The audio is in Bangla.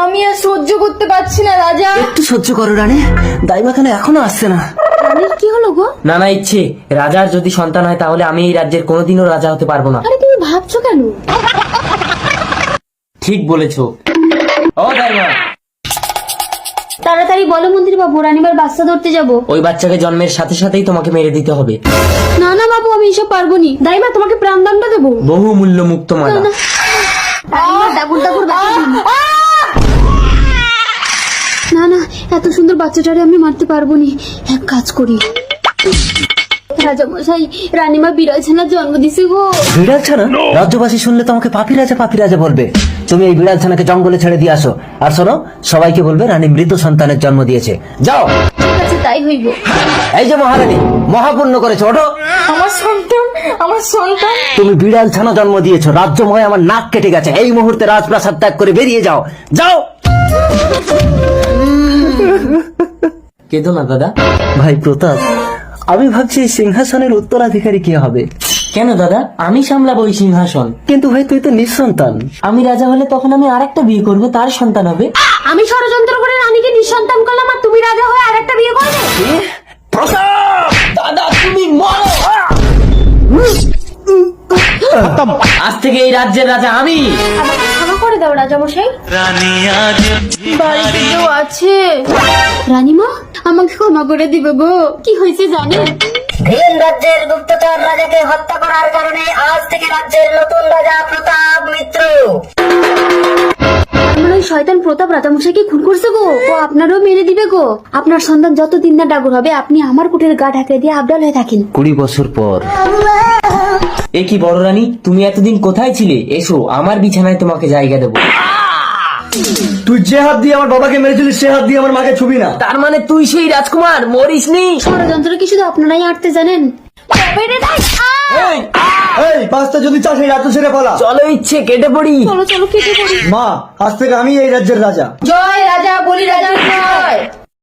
আমি আর সহ্য করতে পারছি না রাজা। একটু সহ্য করো রানী, দাইমা কেন এখনো আসছে না? রানীর কি হলো গো? নানা ইচ্ছে রাজার যদি সন্তান হয় তাহলে আমি এই রাজ্যের কোনোদিনও রাজা হতে পারবো না। আরে তুমি ভাবছো কেন? ঠিক বলেছো। ও দাইমা, তাড়াতাড়ি বলো মন্ত্রী বাবু, রানীবার বাচ্চা ধরতে যাব। ওই বাচ্চাকে জন্মের সাথে সাথেই তোমাকে মেরে দিতে হবে। না না বাবু, আমি এসব পারবো নি। দাইমা তোমাকে প্রাণদণ্ড দেবো। বহু মূল্য মুক্ত মালা। রানীমার দাবুর দাবুর বাচ্চা দিন। না না, এত সুন্দর বাচ্চাটারে আমি মারতে পারবো নি। এক কাজ করি, রাজা মশাই, রানীমা বিড়াল ছানার জন্ম দিছে গো। বিড়াল ছানা? রাজ্যবাসী শুনলে তোমাকে পাপি রাজা বলবে। তুমি এই বিড়াল ছানাকে জঙ্গলে ছেড়ে দিয়ে আসো, আর শোনো, সবাইকে বলবে রানী মৃত সন্তানের জন্ম দিয়েছে। যাও। ঠিক আছে, তাই হইব। এই যে মহারানী, মহাপুণ্য করেছো, ওঠো। আমার সন্তান, আমার সন্তান। তুমি বিড়াল ছানা জন্ম দিয়েছো, রাজ্যময় আমার নাক কেটে গেছে। এই মুহূর্তে রাজপ্রাসাদ ত্যাগ করে বেরিয়ে যাও, যাও। কেঁদো না দাদা। ভাই প্রতাপ, আমি ভাবছি এই সিংহাসনের উত্তরাধিকারী কে হবে। কেন দাদা, আমি সামলাবো ওই সিংহাসন। কিন্তু ভাই তুই তো নিঃসন্তান। আমি রাজা হলে তখন আমি আরেকটা বিয়ে করবো, তার সন্তান হবে। আমি ষড়যন্ত্র করে রানীকে নিঃসন্তান করলাম, আর তুমি রাজা হয়ে আরেকটা বিয়ে করবে? প্রতাপ! দাদা তুমি মরো। আজ থেকে এই রাজ্যের রাজা আমি। আমাকে ক্ষমা করে দাও রাজা মশাই। বাড়িতে কেউ আছে? রানীমা, আমাকে ক্ষমা করে দিবে গো। কি হয়েছে জানেন? ভিন রাজ্যের গুপ্তচর রাজাকে হত্যা করার কারণে আজ থেকে রাজ্যের নতুন রাজা প্রতাপ মিত্র। আমার ওই শয়তান প্রতাপ রাজামশাইকে খুন করছে গো। ও আপনারও মেরে দিবে গো। আপনার সন্তান যতদিন না ডাগর হবে, আপনি আমার কুটির গা ঢাকে দিয়ে আবদাল হয়ে থাকেন। 20 বছর পর। এ কি বড় রানী, তুমি এতদিন কোথায় ছিলে? এসো, আমার বিছানায় তোমাকে জায়গা দেবো। তুই যে হাত দিয়ে আমার বাবাকে মেরেছিলিস, সে হাত দিয়ে আমার মাকে ছুবি না। তার মানে তুই সেই রাজকুমার, মরিসনি। ষড়যন্ত্র কি শুধু আপনারাই আটতে জানেন? এই বাস্তা, যদি চাস এই রাজ্য ছেড়ে পালা। চলো, ইচ্ছে কেটে পড়ি। চলো চলো, কেটে পড়ি। মা, আজ থেকে আমি এই রাজ্যের রাজা। জয় রাজা, বলি রাজা জয়।